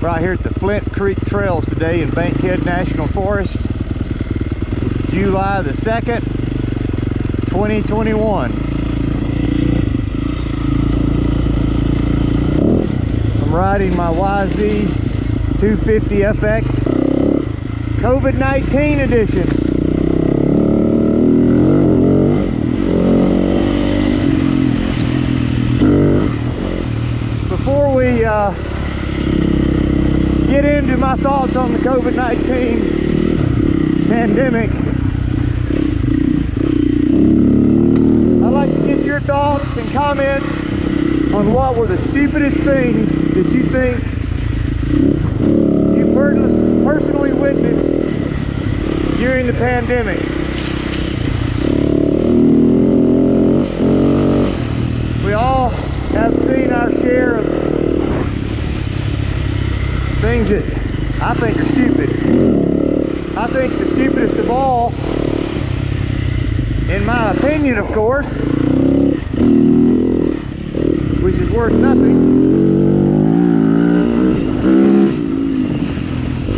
Right here at the Flint Creek Trails today in Bankhead National Forest. It's July the 2nd, 2021. I'm riding my YZ 250FX COVID-19 edition. Before we get into my thoughts on the COVID-19 pandemic, I'd like to get your thoughts and comments on what were the stupidest things that you think you personally witnessed during the pandemic. We all have seen our share of things that I think are stupid. I think the stupidest of all, in my opinion of course, which is worth nothing,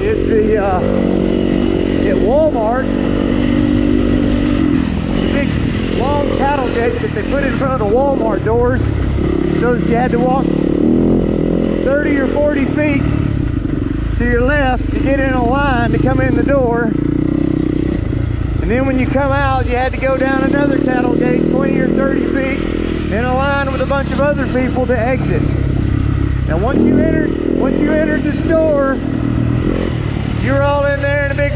is the at Walmart, the big long cattle gates that they put in front of the Walmart doors, so that you had to walk 30 or 40 feet to your left to get in a line to come in the door, and then when you come out you had to go down another cattle gate 20 or 30 feet in a line with a bunch of other people to exit. Now once you entered the store, you were all in there in a big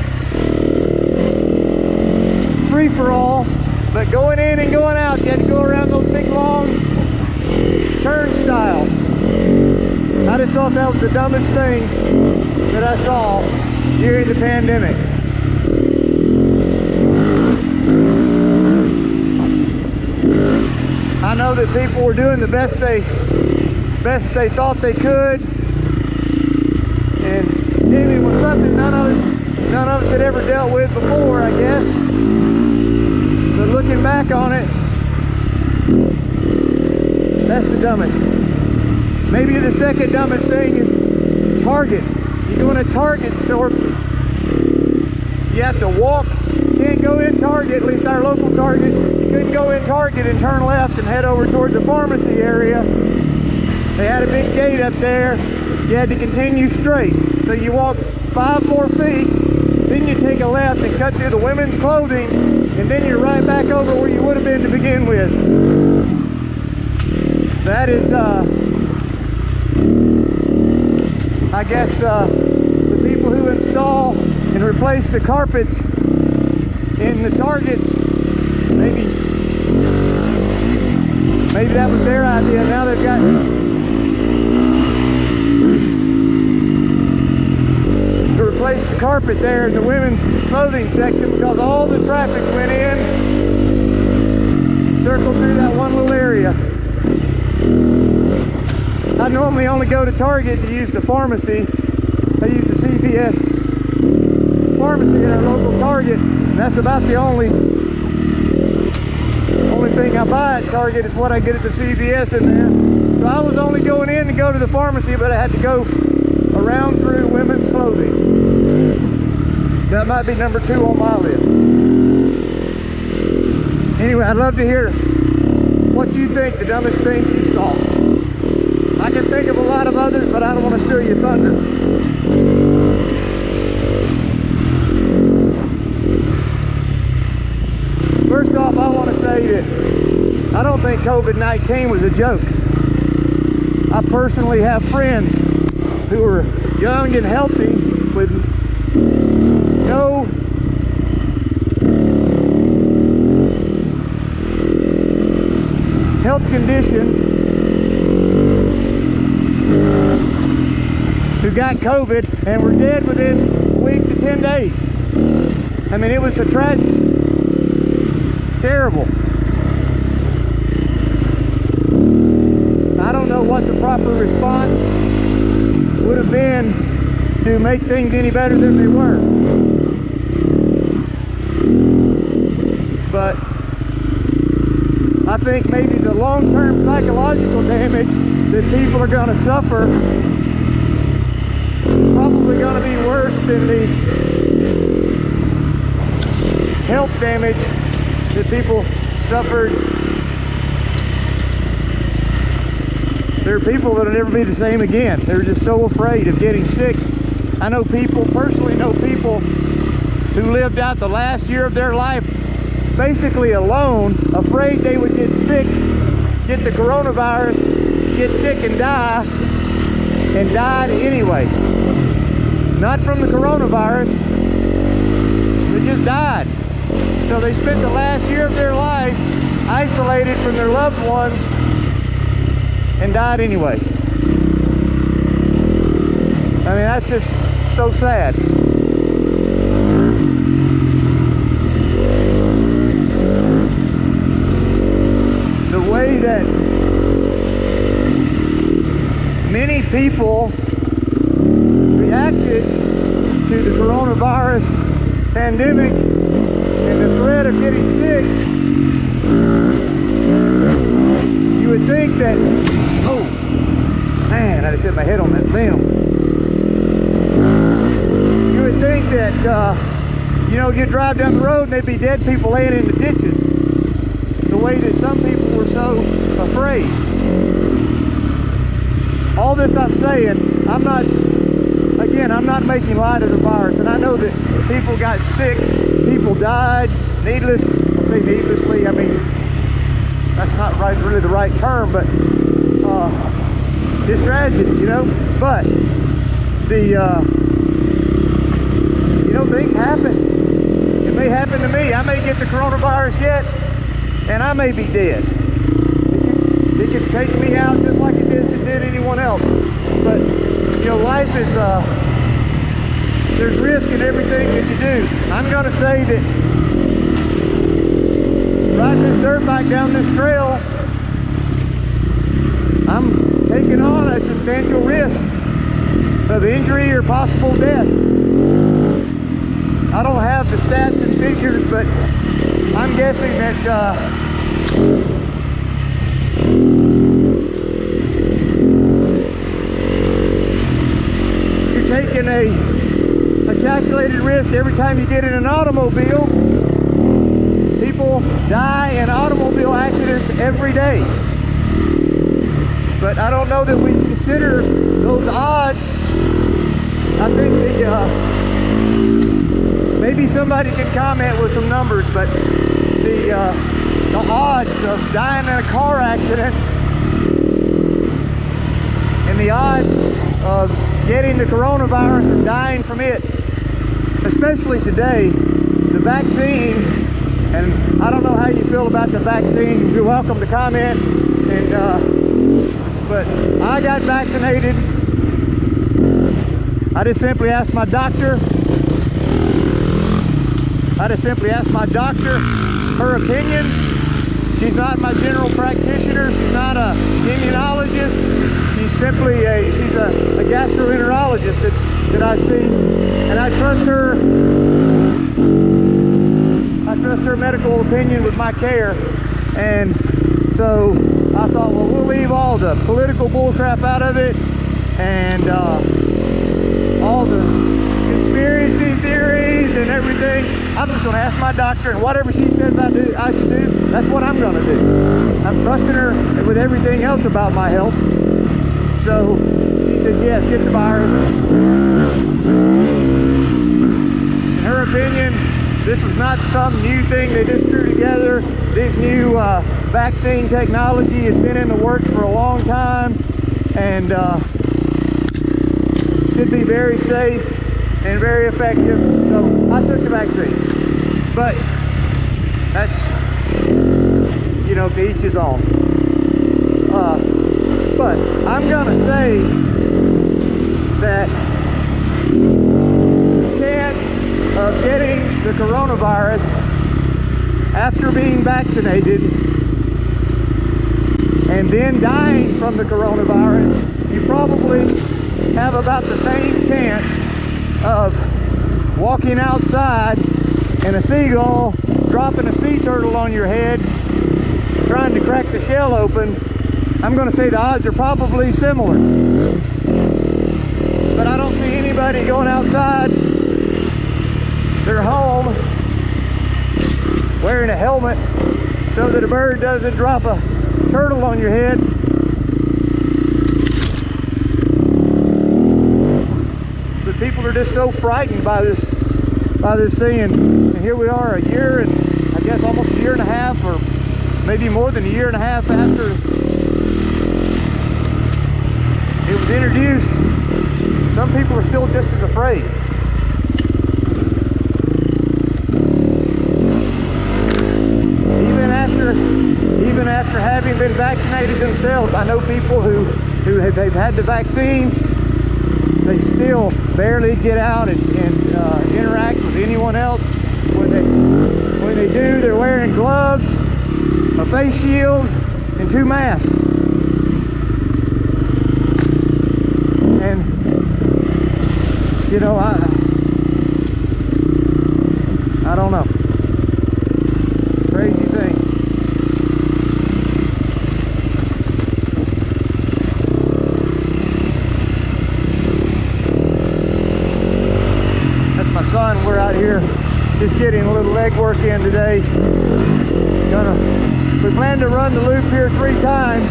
free-for-all, but going in and going out you had to go around those big long turnstiles. I just thought that was the dumbest thing that I saw during the pandemic. I know that people were doing the best they thought they could, and dealing with something none of us had ever dealt with before, I guess. But looking back on it, that's the dumbest. Maybe the second dumbest thing is Target. You go in a Target store, you have to walk. You can't go in Target, at least our local Target. You couldn't go in Target and turn left and head over towards the pharmacy area. They had a big gate up there. You had to continue straight. So you walk 5 more feet, then you take a left and cut through the women's clothing, and then you're right back over where you would have been to begin with. That is, I guess, the people who install and replace the carpets in the Targets, maybe that was their idea. Now they've got to replace the carpet there in the women's clothing section because all the traffic went in, circled through that one little area. I normally only go to Target to use the pharmacy. I use the CVS pharmacy at our local Target, and that's about the only thing I buy at Target is what I get at the CVS in there. So I was only going in to go to the pharmacy, but I had to go around through women's clothing. That might be number 2 on my list. Anyway, I'd love to hear what you think the dumbest things you saw. I can think of a lot of others, but I don't want to steal your thunder. First off, I want to say that I don't think COVID-19 was a joke. I personally have friends who are young and healthy with no health conditions who got COVID and were dead within a week to 10 days. I mean, it was a tragedy. Terrible. I don't know what the proper response would have been to make things any better than they were. But I think maybe the long-term psychological damage that people are going to suffer probably going to be worse than the health damage that people suffered. There are people that'll never be the same again. They're just so afraid of getting sick. I know people, personally know people who lived out the last year of their life basically alone, afraid they would get sick, get the coronavirus, get sick and die, and died anyway. Not from the coronavirus, they just died. So they spent the last year of their life isolated from their loved ones and died anyway. I mean, that's just so sad. The way that many people reacted to the coronavirus pandemic and the threat of getting sick, you would think that, oh man, I just hit my head on that film. You would think that, you know, you drive down the road and there'd be dead people laying in the ditches. The way that some people were so afraid. All this I'm saying, I'm not making light of the virus, and I know that people got sick, people died, needlessly, I mean, that's not really the right term, but it's tragic, you know, but the, you know, things happen. It may happen to me. I may get the coronavirus yet, and I may be dead. It could take me out just like it did anyone else. But, you know, life is, there's risk in everything that you do. I'm going to say that riding this dirt bike down this trail, I'm taking on a substantial risk of injury or possible death. I don't have the stats and figures, but I'm guessing that you're taking a calculated risk every time you get in an automobile. People die in automobile accidents every day. But I don't know that we consider those odds. I think that maybe somebody can comment with some numbers, but the odds of dying in a car accident and the odds of getting the coronavirus and dying from it, especially today, the vaccine, and I don't know how you feel about the vaccine. You're welcome to comment, and but I got vaccinated. I just simply asked my doctor. Her opinion. She's not my general practitioner. She's not a immunologist. She's simply she's a gastroenterologist that I see, and I trust her. I trust her medical opinion with my care, and so I thought, well, we'll leave all the political bullcrap out of it, and all the conspiracy theories and everything. I'm just going to ask my doctor, and whatever she says I should do, that's what I'm going to do. I'm trusting her with everything else about my health. So she said, yes, get the virus. In her opinion, this was not some new thing they just threw together. This new vaccine technology has been in the works for a long time, and should be very safe and very effective. So I took the vaccine, but that's, you know, to each his own. But I'm gonna say that the chance of getting the coronavirus after being vaccinated and then dying from the coronavirus, you probably have about the same chance of walking outside and a seagull dropping a sea turtle on your head, trying to crack the shell open. I'm going to say the odds are probably similar. But I don't see any anybody going outside their home wearing a helmet so that a bird doesn't drop a turtle on your head. But people are just so frightened by this thing, and here we are a year and I guess almost a year and a half, or maybe more than a year and a half after it was introduced. Some people are still just as afraid. Even after having been vaccinated themselves, I know people who have had the vaccine, they still barely get out and interact with anyone else. When they do, they're wearing gloves, a face shield, and 2 masks. And you know, I don't know. Crazy thing. That's my son. We're out here just getting a little leg work in today. We plan to run the loop here 3 times.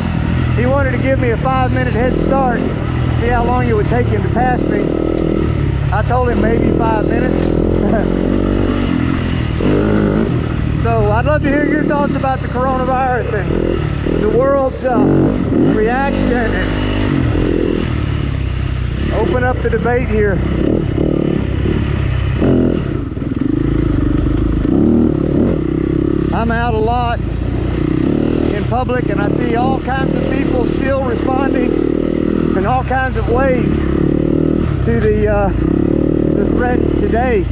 He wanted to give me a 5-minute head start, see how long it would take him to pass me. I told him maybe 5 minutes. So I'd love to hear your thoughts about the coronavirus and the world's reaction, and open up the debate here. I'm out a lot in public and I see all kinds of people still responding in all kinds of ways to the threat today.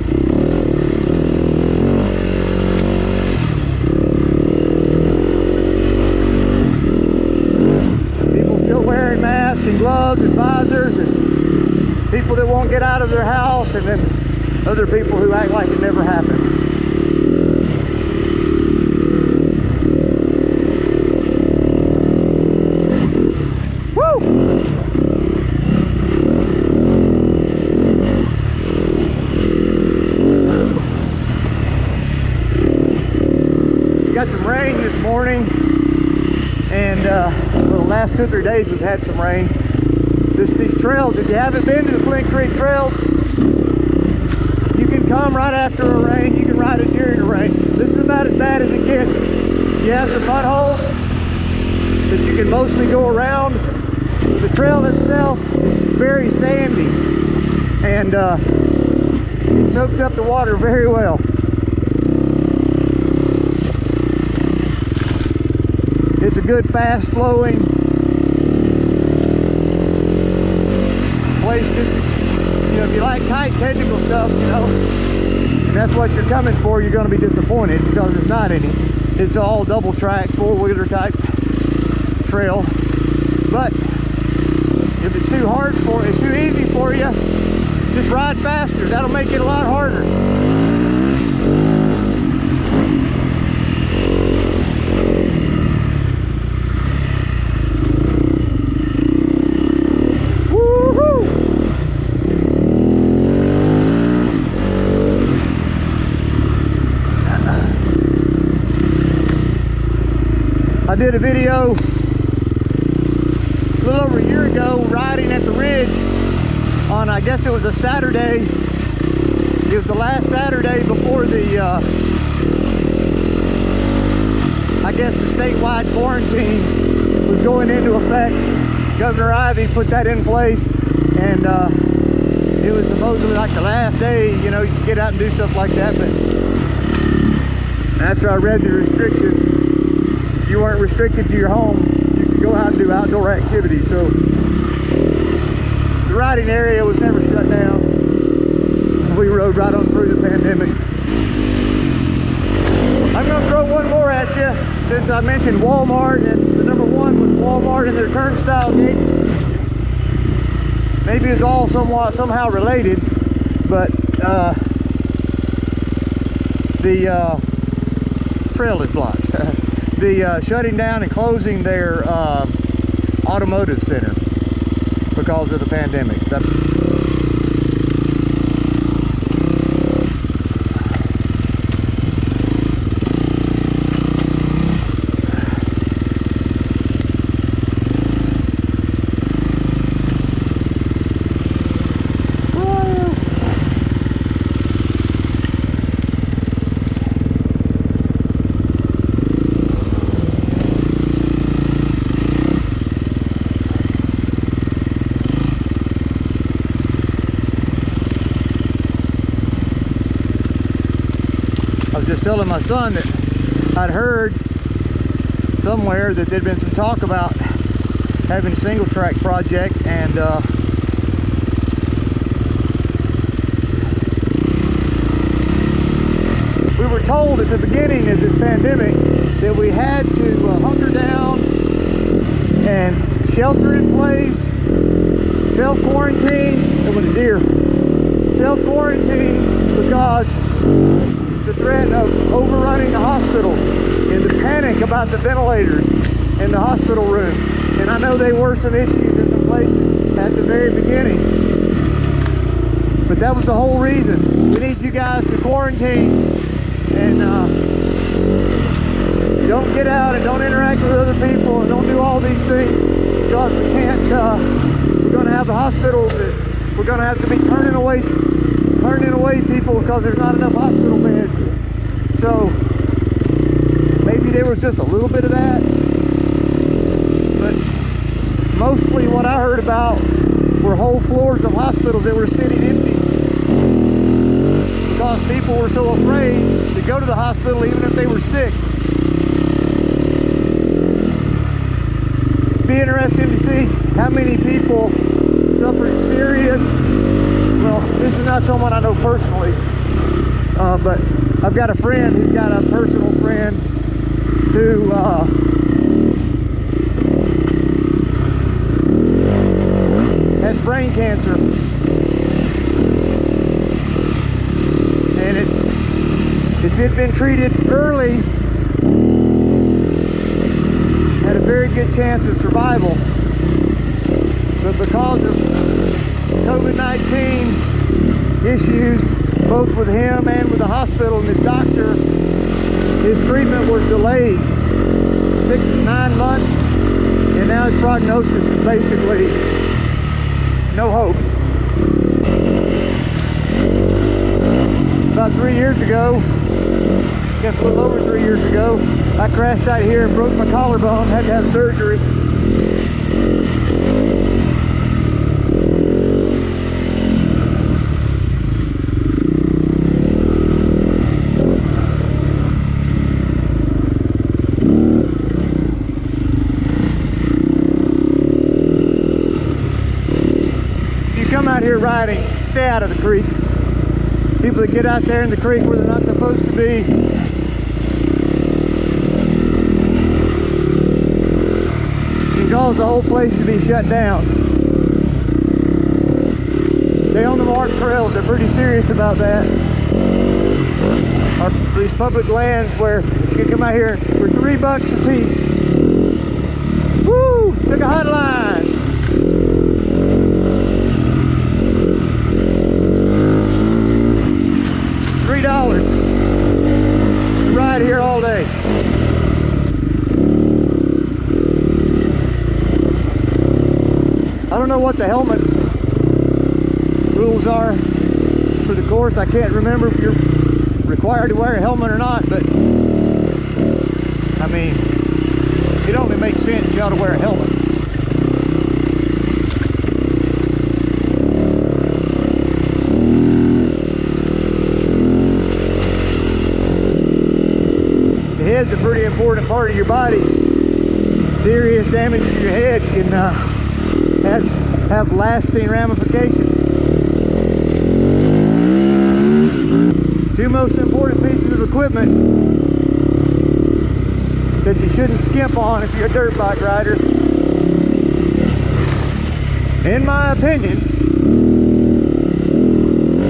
People still wearing masks and gloves and visors, and people that won't get out of their house, and then other people who act like it never happened. Got some rain this morning, and well, the last 2 or 3 days we've had some rain. These trails, if you haven't been to the Flint Creek trails, you can come right after a rain, you can ride it during the rain. This is about as bad as it gets. You have some mud holes that you can mostly go around. The trail itself is very sandy, and it soaks up the water very well. It's a good fast flowing place. Just, you know, if you like tight technical stuff, you know, and that's what you're coming for, you're going to be disappointed because there's not any. It's all double track, 4-wheeler type trail. But if it's too hard for, it's too easy for you, just ride faster. That'll make it a lot harder. I did a video a little over a year ago riding at the ridge on, I guess it was a Saturday. It was the last Saturday before the, I guess the statewide quarantine was going into effect. Governor Ivey put that in place, and it was supposedly like the last day, you know, you could get out and do stuff like that. But after I read the restrictions, you weren't restricted to your home. You could go out and do outdoor activities. So the riding area was never shut down. We rode right on through the pandemic. I'm going to throw one more at you, since I mentioned Walmart, and the number one was Walmart and their turnstile gates. Maybe it's all somehow related, but the trail is blocked. The shutting down and closing their automotive center because of the pandemic. telling my son that I'd heard somewhere that there'd been some talk about having a single track project, and we were told at the beginning of this pandemic that we had to hunker down and shelter in place, self-quarantine. It was a deer. Self-quarantine because the threat of overrunning the hospital and the panic about the ventilators in the hospital room. And I know there were some issues in some places at the very beginning, but that was the whole reason. We need you guys to quarantine and don't get out and don't interact with other people and don't do all these things, because we can't, we're going to have the hospitals that we're going to have to be turning away people because there's not enough hospital beds. So maybe there was just a little bit of that, but mostly what I heard about were whole floors of hospitals that were sitting empty because people were so afraid to go to the hospital even if they were sick. It'd be interesting to see how many people suffered serious. Well, this is not someone I know personally, but I've got a friend who's got a personal friend who has brain cancer, and if it had been treated early, had a very good chance of survival. But because of COVID-19 issues, both with him and with the hospital and his doctor, his treatment was delayed 6 to 9 months, and now his prognosis is basically no hope. About 3 years ago, I guess a little over 3 years ago, I crashed out here and broke my collarbone, had to have surgery. Out here riding, stay out of the creek. People that get out there in the creek where they're not supposed to be, can cause the whole place to be shut down. They own the marked trails, they're pretty serious about that. Or these public lands where you can come out here for $3 a piece. Woo! Took a hot line. $3 to ride here all day. I don't know what the helmet rules are for the course. I can't remember if you're required to wear a helmet or not, but I mean, it only makes sense you ought to wear a helmet. The head's a pretty important part of your body. Serious damage to your head can have lasting ramifications. Two most important pieces of equipment that you shouldn't skimp on if you're a dirt bike rider, in my opinion,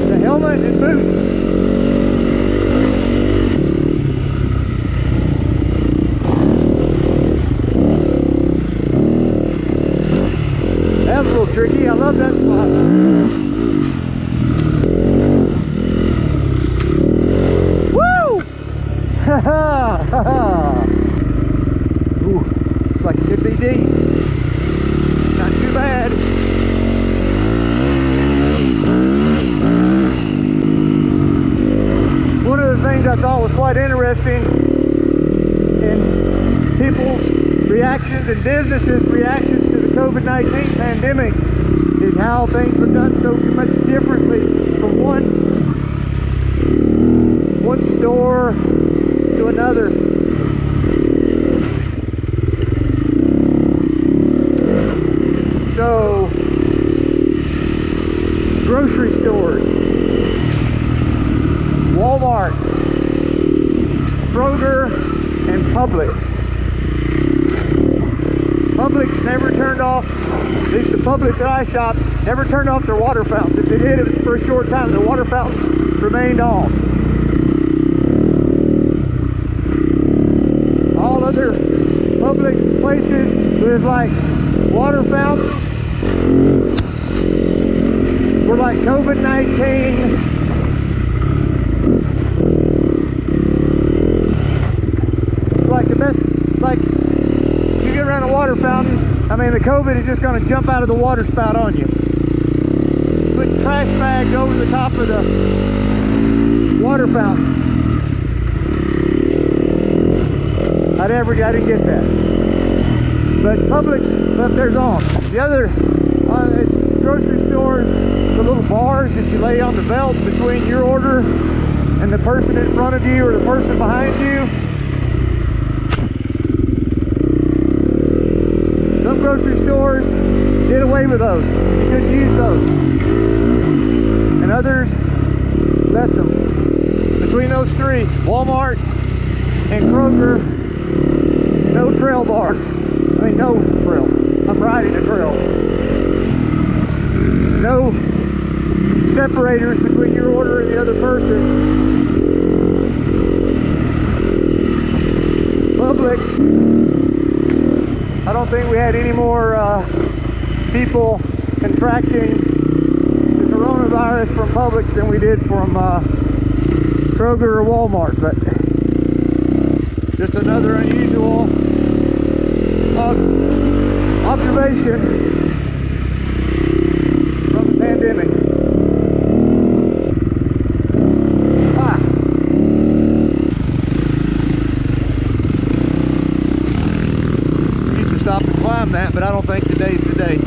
the helmet and boots. That was a little tricky. I love that spot. Woo! Ha ha ha ha! Ooh, looks like it could be deep. Not too bad. One of the things I thought was quite interesting in people's reactions and businesses' reactions to the COVID-19 pandemic is how things were done so much differently from one store to another. So, grocery stores, Walmart, Kroger, and Publix. Publix never turned off, at least the Publix that I shopped, never turned off their water fountains. If they did, it was for a short time. The water fountains remained on. All other public places, there's like water fountains for like COVID-19. Like the best, like you get around a water fountain, I mean the COVID is just going to jump out of the water spout on you. Put trash bags over the top of the water fountain. I didn't get that. But Publix left theirs on. The other grocery stores, the little bars that you lay on the belt between your order and the person in front of you or the person behind you. Some grocery stores did away with those. You couldn't use those. And others left them. Between those three, Walmart and Kroger, no trail bars. I mean, no trail. I'm riding a trail. No separators between your order and the other person. Publix, I don't think we had any more people contracting the coronavirus from Publix than we did from Kroger or Walmart, but just another unusual observation from the pandemic. We used to stop and climb that, but I don't think today's the day.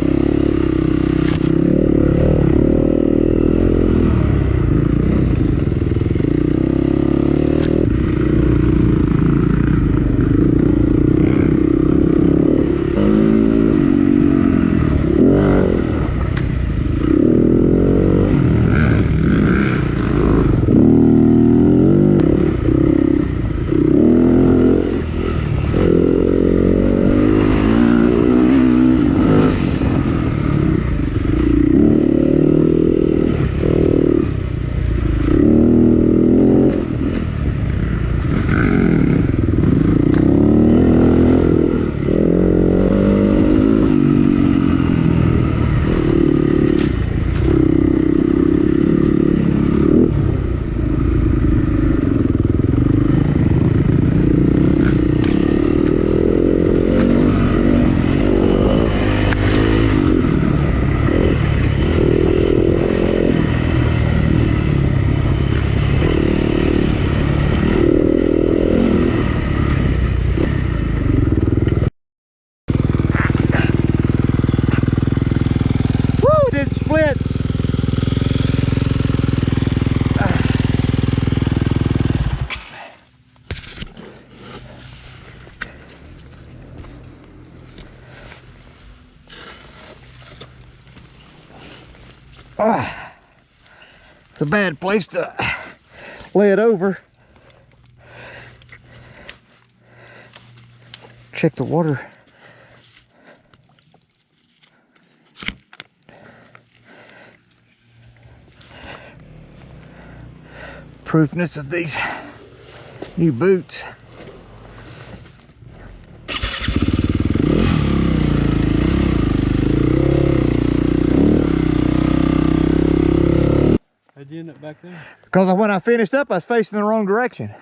It's a bad place to lay it over. Check the water. Proofness of these new boots. How'd you end up back there? Because when I finished up, I was facing the wrong direction.